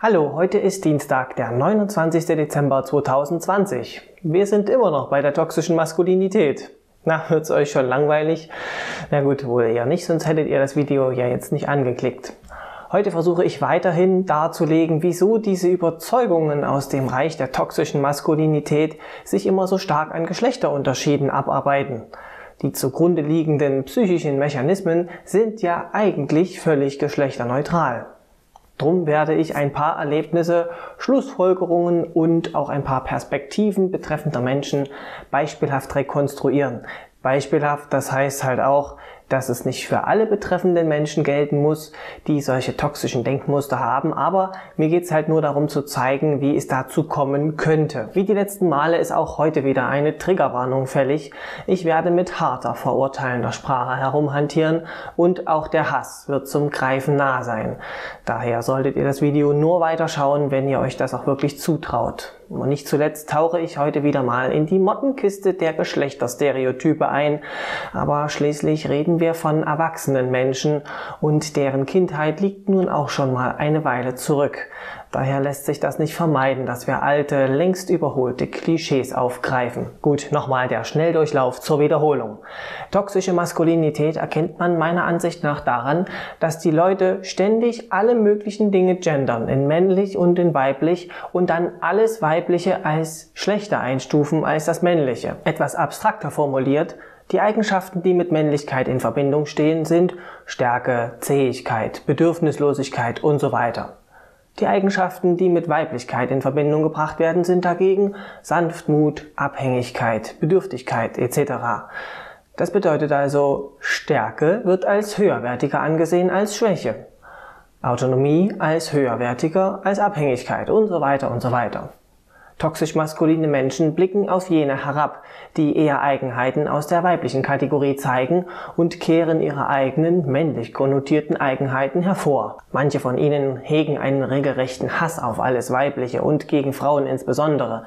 Hallo, heute ist Dienstag, der 29. Dezember 2020. Wir sind immer noch bei der toxischen Maskulinität. Na, wird's euch schon langweilig? Na gut, wohl eher nicht, sonst hättet ihr das Video ja jetzt nicht angeklickt. Heute versuche ich weiterhin darzulegen, wieso diese Überzeugungen aus dem Reich der toxischen Maskulinität sich immer so stark an Geschlechterunterschieden abarbeiten. Die zugrunde liegenden psychischen Mechanismen sind ja eigentlich völlig geschlechterneutral. Drum werde ich ein paar Erlebnisse, Schlussfolgerungen und auch ein paar Perspektiven betreffender Menschen beispielhaft rekonstruieren. Beispielhaft, das heißt halt auch, dass es nicht für alle betreffenden Menschen gelten muss, die solche toxischen Denkmuster haben, aber mir geht's halt nur darum zu zeigen, wie es dazu kommen könnte. Wie die letzten Male ist auch heute wieder eine Triggerwarnung fällig. Ich werde mit harter, verurteilender Sprache herumhantieren und auch der Hass wird zum Greifen nah sein. Daher solltet ihr das Video nur weiterschauen, wenn ihr euch das auch wirklich zutraut. Und nicht zuletzt tauche ich heute wieder mal in die Mottenkiste der Geschlechterstereotype ein, aber schließlich reden wir von erwachsenen Menschen und deren Kindheit liegt nun auch schon mal eine Weile zurück. Daher lässt sich das nicht vermeiden, dass wir alte, längst überholte Klischees aufgreifen. Gut, nochmal der Schnelldurchlauf zur Wiederholung. Toxische Maskulinität erkennt man meiner Ansicht nach daran, dass die Leute ständig alle möglichen Dinge gendern, in männlich und in weiblich und dann alles Weibliche als schlechter einstufen als das Männliche. Etwas abstrakter formuliert, die Eigenschaften, die mit Männlichkeit in Verbindung stehen, sind Stärke, Zähigkeit, Bedürfnislosigkeit und so weiter. Die Eigenschaften, die mit Weiblichkeit in Verbindung gebracht werden, sind dagegen Sanftmut, Abhängigkeit, Bedürftigkeit etc. Das bedeutet also, Stärke wird als höherwertiger angesehen als Schwäche, Autonomie als höherwertiger als Abhängigkeit und so weiter und so weiter. Toxisch maskuline Menschen blicken auf jene herab, die eher Eigenheiten aus der weiblichen Kategorie zeigen und kehren ihre eigenen, männlich konnotierten Eigenheiten hervor. Manche von ihnen hegen einen regelrechten Hass auf alles Weibliche und gegen Frauen insbesondere.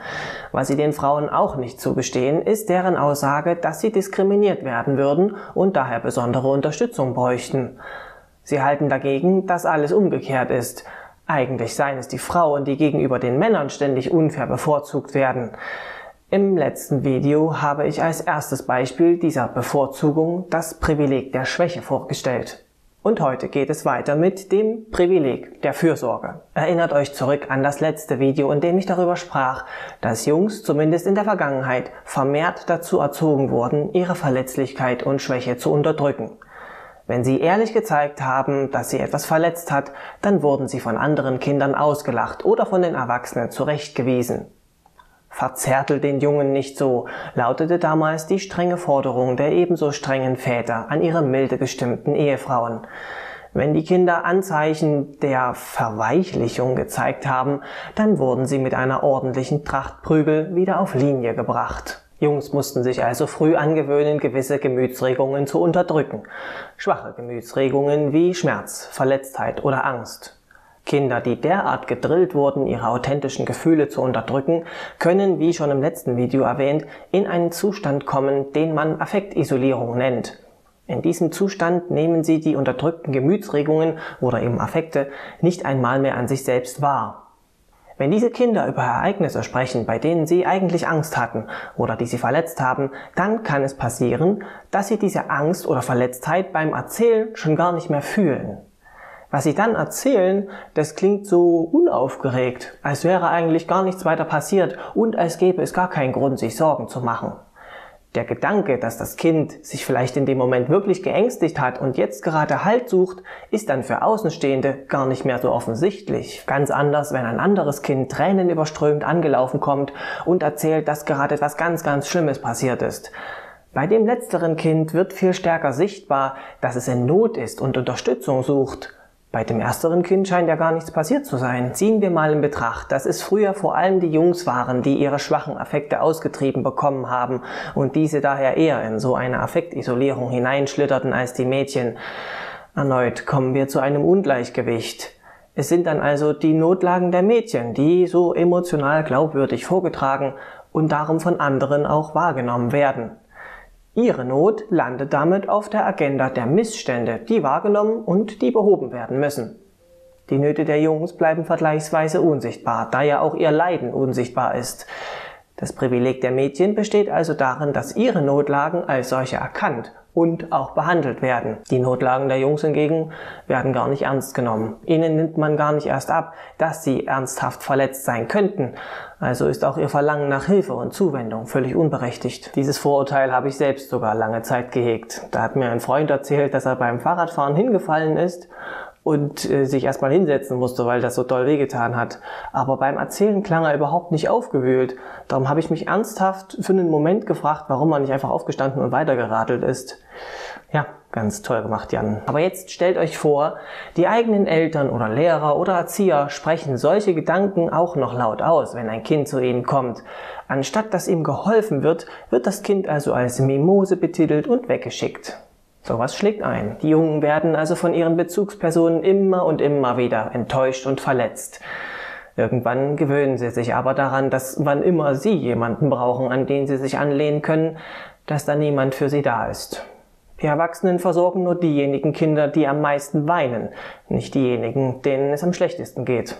Was sie den Frauen auch nicht zugestehen, ist deren Aussage, dass sie diskriminiert werden würden und daher besondere Unterstützung bräuchten. Sie halten dagegen, dass alles umgekehrt ist. Eigentlich seien es die Frauen, die gegenüber den Männern ständig unfair bevorzugt werden. Im letzten Video habe ich als erstes Beispiel dieser Bevorzugung das Privileg der Schwäche vorgestellt. Und heute geht es weiter mit dem Privileg der Fürsorge. Erinnert euch zurück an das letzte Video, in dem ich darüber sprach, dass Jungs zumindest in der Vergangenheit vermehrt dazu erzogen wurden, ihre Verletzlichkeit und Schwäche zu unterdrücken. Wenn sie ehrlich gezeigt haben, dass sie etwas verletzt hat, dann wurden sie von anderen Kindern ausgelacht oder von den Erwachsenen zurechtgewiesen. Verzärtel den Jungen nicht so, lautete damals die strenge Forderung der ebenso strengen Väter an ihre milde gestimmten Ehefrauen. Wenn die Kinder Anzeichen der Verweichlichung gezeigt haben, dann wurden sie mit einer ordentlichen Tracht Prügel wieder auf Linie gebracht. Jungs mussten sich also früh angewöhnen, gewisse Gemütsregungen zu unterdrücken. Schwache Gemütsregungen wie Schmerz, Verletztheit oder Angst. Kinder, die derart gedrillt wurden, ihre authentischen Gefühle zu unterdrücken, können, wie schon im letzten Video erwähnt, in einen Zustand kommen, den man Affektisolierung nennt. In diesem Zustand nehmen sie die unterdrückten Gemütsregungen oder eben Affekte nicht einmal mehr an sich selbst wahr. Wenn diese Kinder über Ereignisse sprechen, bei denen sie eigentlich Angst hatten oder die sie verletzt haben, dann kann es passieren, dass sie diese Angst oder Verletztheit beim Erzählen schon gar nicht mehr fühlen. Was sie dann erzählen, das klingt so unaufgeregt, als wäre eigentlich gar nichts weiter passiert und als gäbe es gar keinen Grund, sich Sorgen zu machen. Der Gedanke, dass das Kind sich vielleicht in dem Moment wirklich geängstigt hat und jetzt gerade Halt sucht, ist dann für Außenstehende gar nicht mehr so offensichtlich. Ganz anders, wenn ein anderes Kind tränenüberströmt angelaufen kommt und erzählt, dass gerade etwas ganz, ganz Schlimmes passiert ist. Bei dem letzteren Kind wird viel stärker sichtbar, dass es in Not ist und Unterstützung sucht. Bei dem ersteren Kind scheint ja gar nichts passiert zu sein. Ziehen wir mal in Betracht, dass es früher vor allem die Jungs waren, die ihre schwachen Affekte ausgetrieben bekommen haben und diese daher eher in so eine Affektisolierung hineinschlitterten als die Mädchen. Erneut kommen wir zu einem Ungleichgewicht. Es sind dann also die Notlagen der Mädchen, die so emotional glaubwürdig vorgetragen und darum von anderen auch wahrgenommen werden. Ihre Not landet damit auf der Agenda der Missstände, die wahrgenommen und die behoben werden müssen. Die Nöte der Jungs bleiben vergleichsweise unsichtbar, da ja auch ihr Leiden unsichtbar ist. Das Privileg der Mädchen besteht also darin, dass ihre Notlagen als solche erkannt und auch behandelt werden. Die Notlagen der Jungs hingegen werden gar nicht ernst genommen. Ihnen nimmt man gar nicht erst ab, dass sie ernsthaft verletzt sein könnten. Also ist auch ihr Verlangen nach Hilfe und Zuwendung völlig unberechtigt. Dieses Vorurteil habe ich selbst sogar lange Zeit gehegt. Da hat mir ein Freund erzählt, dass er beim Fahrradfahren hingefallen ist und sich erstmal hinsetzen musste, weil das so doll wehgetan hat. Aber beim Erzählen klang er überhaupt nicht aufgewühlt. Darum habe ich mich ernsthaft für einen Moment gefragt, warum er nicht einfach aufgestanden und weitergeradelt ist. Ja, ganz toll gemacht, Jan. Aber jetzt stellt euch vor, die eigenen Eltern oder Lehrer oder Erzieher sprechen solche Gedanken auch noch laut aus, wenn ein Kind zu ihnen kommt. Anstatt dass ihm geholfen wird, wird das Kind also als Mimose betitelt und weggeschickt. Sowas schlägt ein. Die Jungen werden also von ihren Bezugspersonen immer und immer wieder enttäuscht und verletzt. Irgendwann gewöhnen sie sich aber daran, dass wann immer sie jemanden brauchen, an den sie sich anlehnen können, dass da niemand für sie da ist. Die Erwachsenen versorgen nur diejenigen Kinder, die am meisten weinen, nicht diejenigen, denen es am schlechtesten geht.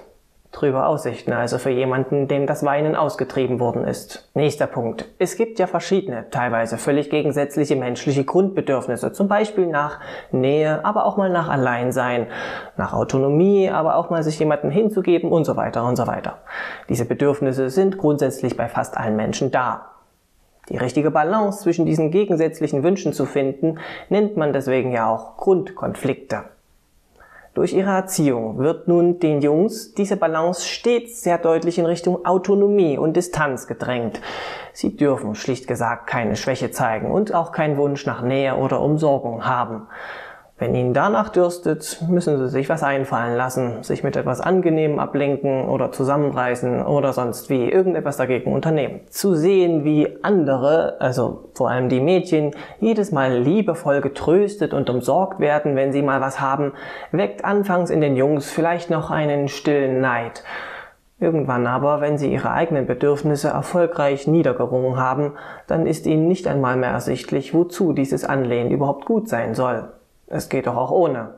Trübe Aussichten also für jemanden, dem das Weinen ausgetrieben worden ist. Nächster Punkt. Es gibt ja verschiedene, teilweise völlig gegensätzliche menschliche Grundbedürfnisse, zum Beispiel nach Nähe, aber auch mal nach Alleinsein, nach Autonomie, aber auch mal sich jemandem hinzugeben und so weiter und so weiter. Diese Bedürfnisse sind grundsätzlich bei fast allen Menschen da. Die richtige Balance zwischen diesen gegensätzlichen Wünschen zu finden, nennt man deswegen ja auch Grundkonflikte. Durch ihre Erziehung wird nun den Jungs diese Balance stets sehr deutlich in Richtung Autonomie und Distanz gedrängt. Sie dürfen schlicht gesagt keine Schwäche zeigen und auch keinen Wunsch nach Nähe oder Umsorgung haben. Wenn ihnen danach dürstet, müssen sie sich was einfallen lassen, sich mit etwas Angenehmem ablenken oder zusammenreißen oder sonst wie irgendetwas dagegen unternehmen. Zu sehen, wie andere, also vor allem die Mädchen, jedes Mal liebevoll getröstet und umsorgt werden, wenn sie mal was haben, weckt anfangs in den Jungs vielleicht noch einen stillen Neid. Irgendwann aber, wenn sie ihre eigenen Bedürfnisse erfolgreich niedergerungen haben, dann ist ihnen nicht einmal mehr ersichtlich, wozu dieses Anlehnen überhaupt gut sein soll. Es geht doch auch ohne.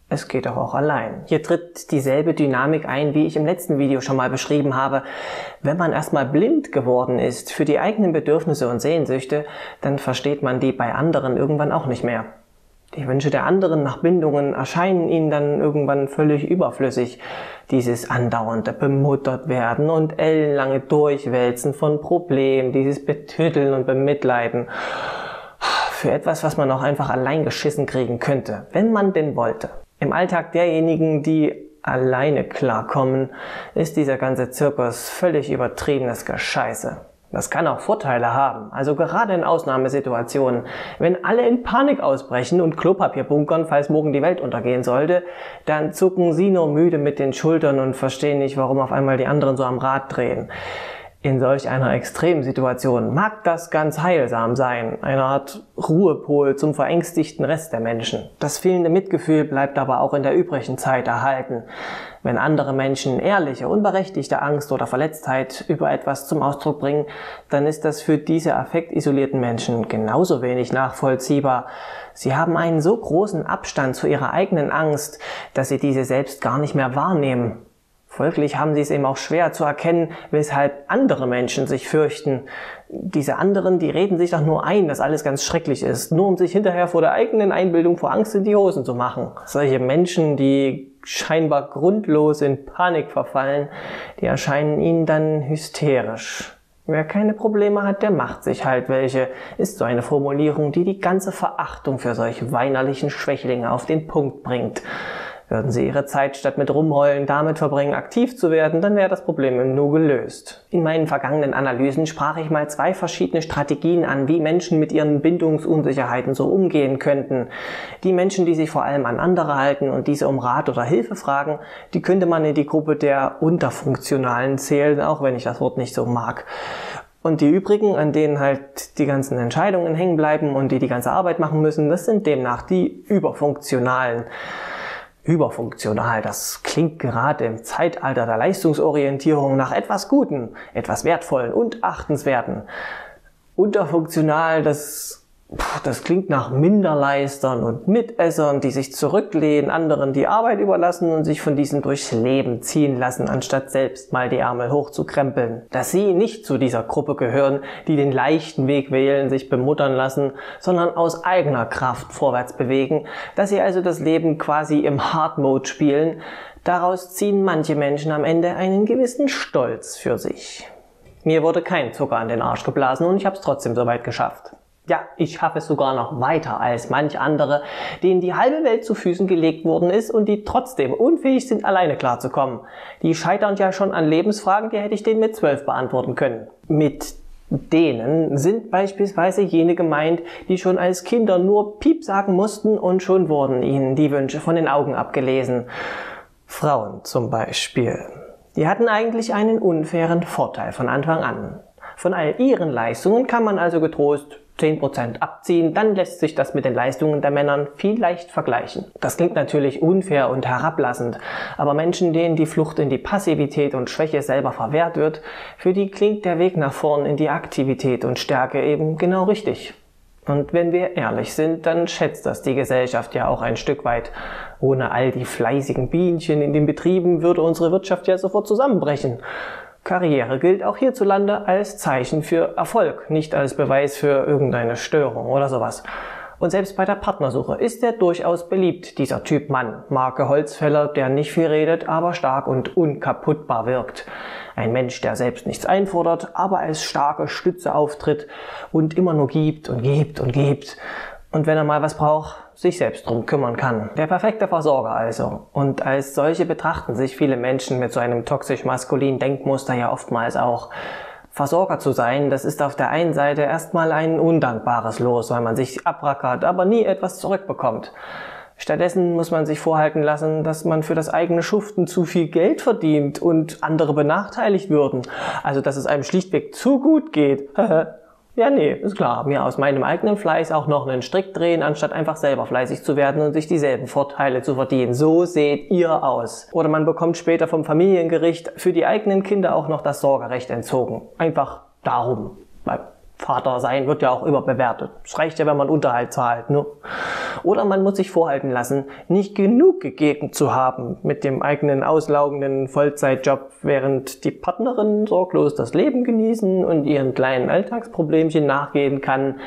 Es geht doch auch allein. Hier tritt dieselbe Dynamik ein, wie ich im letzten Video schon mal beschrieben habe. Wenn man erstmal blind geworden ist für die eigenen Bedürfnisse und Sehnsüchte, dann versteht man die bei anderen irgendwann auch nicht mehr. Die Wünsche der anderen nach Bindungen erscheinen ihnen dann irgendwann völlig überflüssig. Dieses andauernde bemuttert werden und ellenlange Durchwälzen von Problemen, dieses Betütteln und Bemitleiden. Für etwas, was man auch einfach allein geschissen kriegen könnte, wenn man denn wollte. Im Alltag derjenigen, die alleine klarkommen, ist dieser ganze Zirkus völlig übertriebenes Gescheiße. Das kann auch Vorteile haben, also gerade in Ausnahmesituationen. Wenn alle in Panik ausbrechen und Klopapier bunkern, falls morgen die Welt untergehen sollte, dann zucken sie nur müde mit den Schultern und verstehen nicht, warum auf einmal die anderen so am Rad drehen. In solch einer Extremsituation mag das ganz heilsam sein, eine Art Ruhepol zum verängstigten Rest der Menschen. Das fehlende Mitgefühl bleibt aber auch in der übrigen Zeit erhalten. Wenn andere Menschen ehrliche, unberechtigte Angst oder Verletztheit über etwas zum Ausdruck bringen, dann ist das für diese affektisolierten Menschen genauso wenig nachvollziehbar. Sie haben einen so großen Abstand zu ihrer eigenen Angst, dass sie diese selbst gar nicht mehr wahrnehmen. Folglich haben sie es eben auch schwer zu erkennen, weshalb andere Menschen sich fürchten. Diese anderen, die reden sich doch nur ein, dass alles ganz schrecklich ist, nur um sich hinterher vor der eigenen Einbildung vor Angst in die Hosen zu machen. Solche Menschen, die scheinbar grundlos in Panik verfallen, die erscheinen ihnen dann hysterisch. Wer keine Probleme hat, der macht sich halt welche, ist so eine Formulierung, die die ganze Verachtung für solche weinerlichen Schwächlinge auf den Punkt bringt. Würden sie ihre Zeit statt mit Rumheulen damit verbringen, aktiv zu werden, dann wäre das Problem im Nu gelöst. In meinen vergangenen Analysen sprach ich mal 2 verschiedene Strategien an, wie Menschen mit ihren Bindungsunsicherheiten so umgehen könnten. Die Menschen, die sich vor allem an andere halten und diese um Rat oder Hilfe fragen, die könnte man in die Gruppe der Unterfunktionalen zählen, auch wenn ich das Wort nicht so mag. Und die übrigen, an denen halt die ganzen Entscheidungen hängen bleiben und die ganze Arbeit machen müssen, das sind demnach die Überfunktionalen. Überfunktional, das klingt gerade im Zeitalter der Leistungsorientierung nach etwas Guten, etwas Wertvollen und Achtenswerten. Unterfunktional, das Das klingt nach Minderleistern und Mitessern, die sich zurücklehnen, anderen die Arbeit überlassen und sich von diesen durchs Leben ziehen lassen, anstatt selbst mal die Ärmel hochzukrempeln. Dass sie nicht zu dieser Gruppe gehören, die den leichten Weg wählen, sich bemuttern lassen, sondern aus eigener Kraft vorwärts bewegen, dass sie also das Leben quasi im Hard Mode spielen, daraus ziehen manche Menschen am Ende einen gewissen Stolz für sich. Mir wurde kein Zucker an den Arsch geblasen und ich habe es trotzdem soweit geschafft. Ja, ich schaffe es sogar noch weiter als manch andere, denen die halbe Welt zu Füßen gelegt worden ist und die trotzdem unfähig sind, alleine klarzukommen. Die scheitern ja schon an Lebensfragen, die hätte ich denen mit 12 beantworten können. Mit denen sind beispielsweise jene gemeint, die schon als Kinder nur Piep sagen mussten und schon wurden ihnen die Wünsche von den Augen abgelesen. Frauen zum Beispiel. Die hatten eigentlich einen unfairen Vorteil von Anfang an. Von all ihren Leistungen kann man also getrost 10% abziehen, dann lässt sich das mit den Leistungen der Männern vielleicht vergleichen. Das klingt natürlich unfair und herablassend, aber Menschen, denen die Flucht in die Passivität und Schwäche selber verwehrt wird, für die klingt der Weg nach vorn in die Aktivität und Stärke eben genau richtig. Und wenn wir ehrlich sind, dann schätzt das die Gesellschaft ja auch ein Stück weit. Ohne all die fleißigen Bienchen in den Betrieben würde unsere Wirtschaft ja sofort zusammenbrechen. Karriere gilt auch hierzulande als Zeichen für Erfolg, nicht als Beweis für irgendeine Störung oder sowas. Und selbst bei der Partnersuche ist er durchaus beliebt, dieser Typ Mann, Marke Holzfäller, der nicht viel redet, aber stark und unkaputtbar wirkt. Ein Mensch, der selbst nichts einfordert, aber als starke Stütze auftritt und immer nur gibt und gibt und gibt. Und wenn er mal was braucht, sich selbst drum kümmern kann. Der perfekte Versorger also. Und als solche betrachten sich viele Menschen mit so einem toxisch-maskulinen Denkmuster ja oftmals auch. Versorger zu sein, das ist auf der einen Seite erstmal ein undankbares Los, weil man sich abrackert, aber nie etwas zurückbekommt. Stattdessen muss man sich vorhalten lassen, dass man für das eigene Schuften zu viel Geld verdient und andere benachteiligt würden. Also dass es einem schlichtweg zu gut geht. Ja, nee, ist klar. Mir aus meinem eigenen Fleiß auch noch einen Strick drehen, anstatt einfach selber fleißig zu werden und sich dieselben Vorteile zu verdienen. So seht ihr aus. Oder man bekommt später vom Familiengericht für die eigenen Kinder auch noch das Sorgerecht entzogen. Einfach darum. Weil Vater sein wird ja auch überbewertet. Es reicht ja, wenn man Unterhalt zahlt, ne? Oder man muss sich vorhalten lassen, nicht genug gegeben zu haben mit dem eigenen auslaugenden Vollzeitjob, während die Partnerin sorglos das Leben genießen und ihren kleinen Alltagsproblemchen nachgehen kann.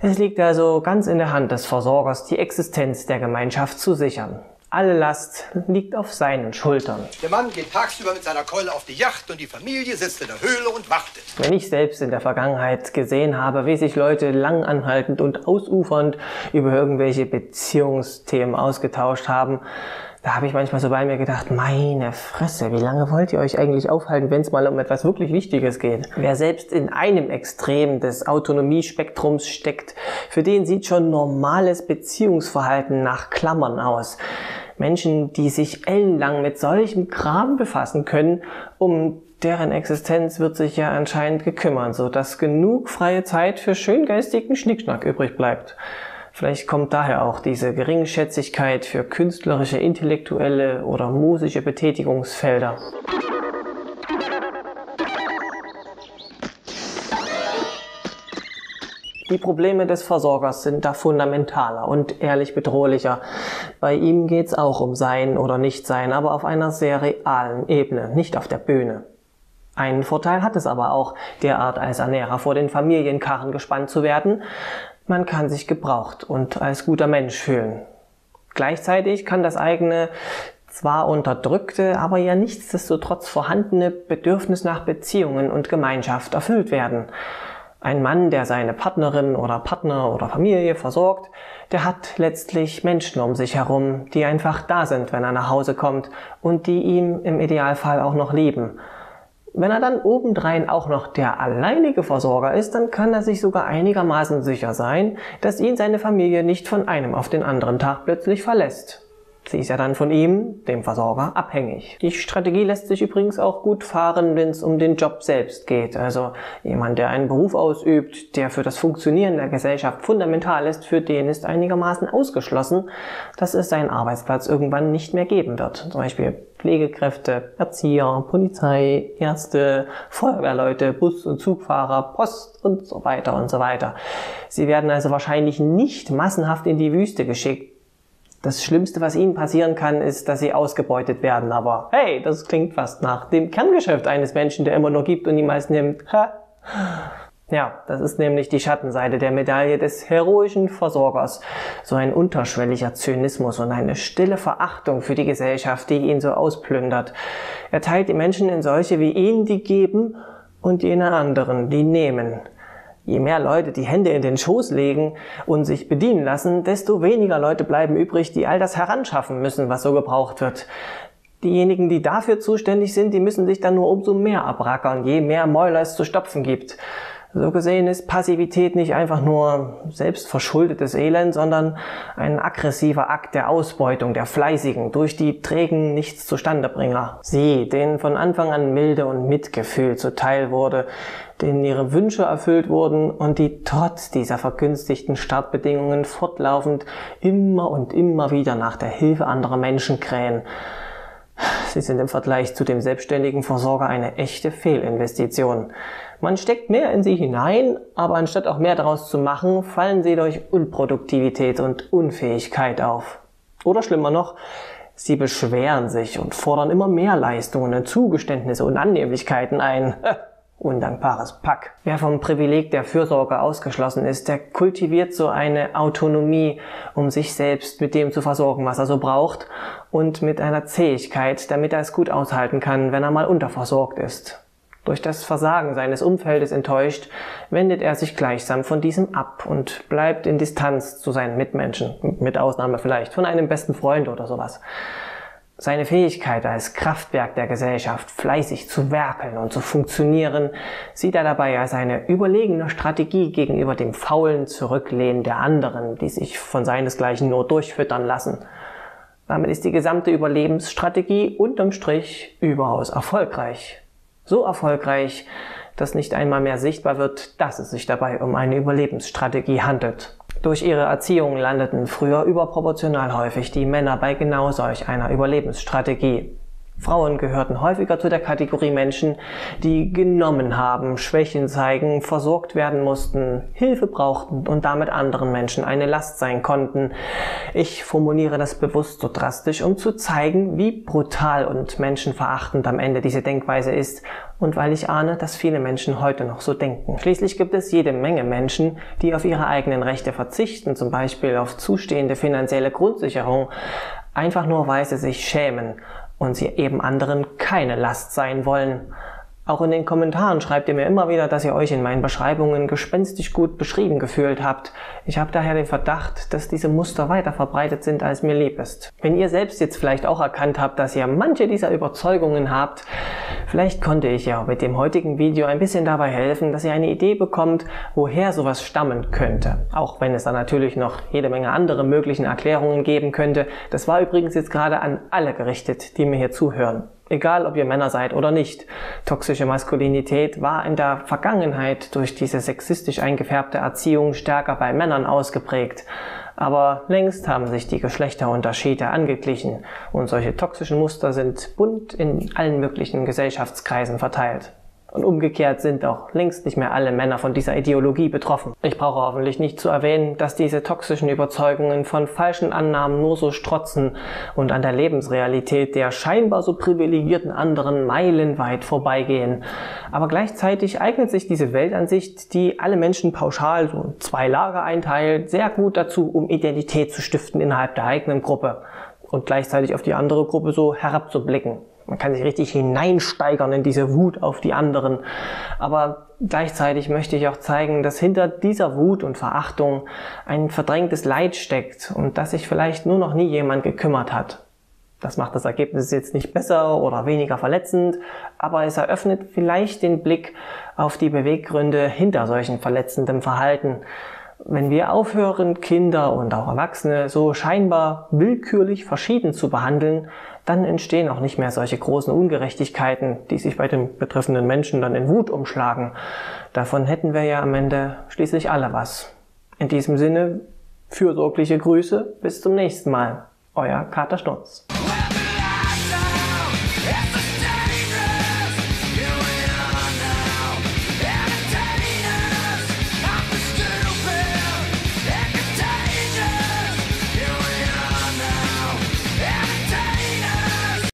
Es liegt also ganz in der Hand des Versorgers, die Existenz der Gemeinschaft zu sichern. Alle Last liegt auf seinen Schultern. Der Mann geht tagsüber mit seiner Keule auf die Yacht und die Familie sitzt in der Höhle und wartet. Wenn ich selbst in der Vergangenheit gesehen habe, wie sich Leute langanhaltend und ausufernd über irgendwelche Beziehungsthemen ausgetauscht haben, da habe ich manchmal so bei mir gedacht, meine Fresse, wie lange wollt ihr euch eigentlich aufhalten, wenn es mal um etwas wirklich Wichtiges geht? Wer selbst in einem Extrem des Autonomiespektrums steckt, für den sieht schon normales Beziehungsverhalten nach Klammern aus. Menschen, die sich ellenlang mit solchem Kram befassen können, um deren Existenz wird sich ja anscheinend gekümmert, sodass genug freie Zeit für schöngeistigen Schnickschnack übrig bleibt. Vielleicht kommt daher auch diese Geringschätzigkeit für künstlerische, intellektuelle oder musische Betätigungsfelder. Die Probleme des Versorgers sind da fundamentaler und ehrlich bedrohlicher. Bei ihm geht's auch um Sein oder Nichtsein, aber auf einer sehr realen Ebene, nicht auf der Bühne. Einen Vorteil hat es aber auch, derart als Ernährer vor den Familienkarren gespannt zu werden. Man kann sich gebraucht und als guter Mensch fühlen. Gleichzeitig kann das eigene, zwar unterdrückte, aber ja nichtsdestotrotz vorhandene Bedürfnis nach Beziehungen und Gemeinschaft erfüllt werden. Ein Mann, der seine Partnerin oder Partner oder Familie versorgt, der hat letztlich Menschen um sich herum, die einfach da sind, wenn er nach Hause kommt und die ihm im Idealfall auch noch lieben. Wenn er dann obendrein auch noch der alleinige Versorger ist, dann kann er sich sogar einigermaßen sicher sein, dass ihn seine Familie nicht von einem auf den anderen Tag plötzlich verlässt. Sie ist ja dann von ihm, dem Versorger, abhängig. Die Strategie lässt sich übrigens auch gut fahren, wenn es um den Job selbst geht. Also jemand, der einen Beruf ausübt, der für das Funktionieren der Gesellschaft fundamental ist, für den ist einigermaßen ausgeschlossen, dass es seinen Arbeitsplatz irgendwann nicht mehr geben wird. Zum Beispiel Pflegekräfte, Erzieher, Polizei, Ärzte, Feuerwehrleute, Bus- und Zugfahrer, Post und so weiter und so weiter. Sie werden also wahrscheinlich nicht massenhaft in die Wüste geschickt. Das Schlimmste, was ihnen passieren kann, ist, dass sie ausgebeutet werden. Aber hey, das klingt fast nach dem Kerngeschäft eines Menschen, der immer nur gibt und niemals nimmt. Ha. Ja, das ist nämlich die Schattenseite der Medaille des heroischen Versorgers. So ein unterschwelliger Zynismus und eine stille Verachtung für die Gesellschaft, die ihn so ausplündert. Er teilt die Menschen in solche wie ihn, die geben, und jene anderen, die nehmen. Je mehr Leute die Hände in den Schoß legen und sich bedienen lassen, desto weniger Leute bleiben übrig, die all das heranschaffen müssen, was so gebraucht wird. Diejenigen, die dafür zuständig sind, die müssen sich dann nur umso mehr abrackern, je mehr Mäuler es zu stopfen gibt. So gesehen ist Passivität nicht einfach nur selbstverschuldetes Elend, sondern ein aggressiver Akt der Ausbeutung der Fleißigen durch die trägen Nichts-Zustandebringer. Sie, denen von Anfang an Milde und Mitgefühl zuteil wurde, denen ihre Wünsche erfüllt wurden und die trotz dieser vergünstigten Startbedingungen fortlaufend immer und immer wieder nach der Hilfe anderer Menschen krähen. Sie sind im Vergleich zu dem selbstständigen Versorger eine echte Fehlinvestition. Man steckt mehr in sie hinein, aber anstatt auch mehr daraus zu machen, fallen sie durch Unproduktivität und Unfähigkeit auf. Oder schlimmer noch, sie beschweren sich und fordern immer mehr Leistungen, Zugeständnisse und Annehmlichkeiten ein. Undankbares Pack. Wer vom Privileg der Fürsorge ausgeschlossen ist, der kultiviert so eine Autonomie, um sich selbst mit dem zu versorgen, was er so braucht, und mit einer Zähigkeit, damit er es gut aushalten kann, wenn er mal unterversorgt ist. Durch das Versagen seines Umfeldes enttäuscht, wendet er sich gleichsam von diesem ab und bleibt in Distanz zu seinen Mitmenschen, mit Ausnahme vielleicht von einem besten Freund oder sowas. Seine Fähigkeit als Kraftwerk der Gesellschaft, fleißig zu werkeln und zu funktionieren, sieht er dabei als eine überlegene Strategie gegenüber dem faulen Zurücklehnen der anderen, die sich von seinesgleichen nur durchfüttern lassen. Damit ist die gesamte Überlebensstrategie unterm Strich überaus erfolgreich. So erfolgreich, dass nicht einmal mehr sichtbar wird, dass es sich dabei um eine Überlebensstrategie handelt. Durch ihre Erziehung landeten früher überproportional häufig die Männer bei genau solch einer Überlebensstrategie. Frauen gehörten häufiger zu der Kategorie Menschen, die genommen haben, Schwächen zeigen, versorgt werden mussten, Hilfe brauchten und damit anderen Menschen eine Last sein konnten. Ich formuliere das bewusst so drastisch, um zu zeigen, wie brutal und menschenverachtend am Ende diese Denkweise ist und weil ich ahne, dass viele Menschen heute noch so denken. Schließlich gibt es jede Menge Menschen, die auf ihre eigenen Rechte verzichten, zum Beispiel auf zustehende finanzielle Grundsicherung, einfach nur weil sie sich schämen und sie eben anderen keine Last sein wollen. Auch in den Kommentaren schreibt ihr mir immer wieder, dass ihr euch in meinen Beschreibungen gespenstisch gut beschrieben gefühlt habt. Ich habe daher den Verdacht, dass diese Muster weiter verbreitet sind, als mir lieb ist. Wenn ihr selbst jetzt vielleicht auch erkannt habt, dass ihr manche dieser Überzeugungen habt, vielleicht konnte ich ja mit dem heutigen Video ein bisschen dabei helfen, dass ihr eine Idee bekommt, woher sowas stammen könnte. Auch wenn es da natürlich noch jede Menge andere möglichen Erklärungen geben könnte. Das war übrigens jetzt gerade an alle gerichtet, die mir hier zuhören. Egal, ob ihr Männer seid oder nicht. Toxische Maskulinität war in der Vergangenheit durch diese sexistisch eingefärbte Erziehung stärker bei Männern ausgeprägt. Aber längst haben sich die Geschlechterunterschiede angeglichen und solche toxischen Muster sind bunt in allen möglichen Gesellschaftskreisen verteilt. Und umgekehrt sind auch längst nicht mehr alle Männer von dieser Ideologie betroffen. Ich brauche hoffentlich nicht zu erwähnen, dass diese toxischen Überzeugungen von falschen Annahmen nur so strotzen und an der Lebensrealität der scheinbar so privilegierten anderen meilenweit vorbeigehen. Aber gleichzeitig eignet sich diese Weltansicht, die alle Menschen pauschal so in zwei Lager einteilt, sehr gut dazu, um Identität zu stiften innerhalb der eigenen Gruppe und gleichzeitig auf die andere Gruppe so herabzublicken. Man kann sich richtig hineinsteigern in diese Wut auf die anderen. Aber gleichzeitig möchte ich auch zeigen, dass hinter dieser Wut und Verachtung ein verdrängtes Leid steckt und dass sich vielleicht nur noch nie jemand gekümmert hat. Das macht das Ergebnis jetzt nicht besser oder weniger verletzend, aber es eröffnet vielleicht den Blick auf die Beweggründe hinter solchen verletzendem Verhalten. Wenn wir aufhören, Kinder und auch Erwachsene so scheinbar willkürlich verschieden zu behandeln, dann entstehen auch nicht mehr solche großen Ungerechtigkeiten, die sich bei den betreffenden Menschen dann in Wut umschlagen. Davon hätten wir ja am Ende schließlich alle was. In diesem Sinne, fürsorgliche Grüße, bis zum nächsten Mal. Euer Kater Schnurz.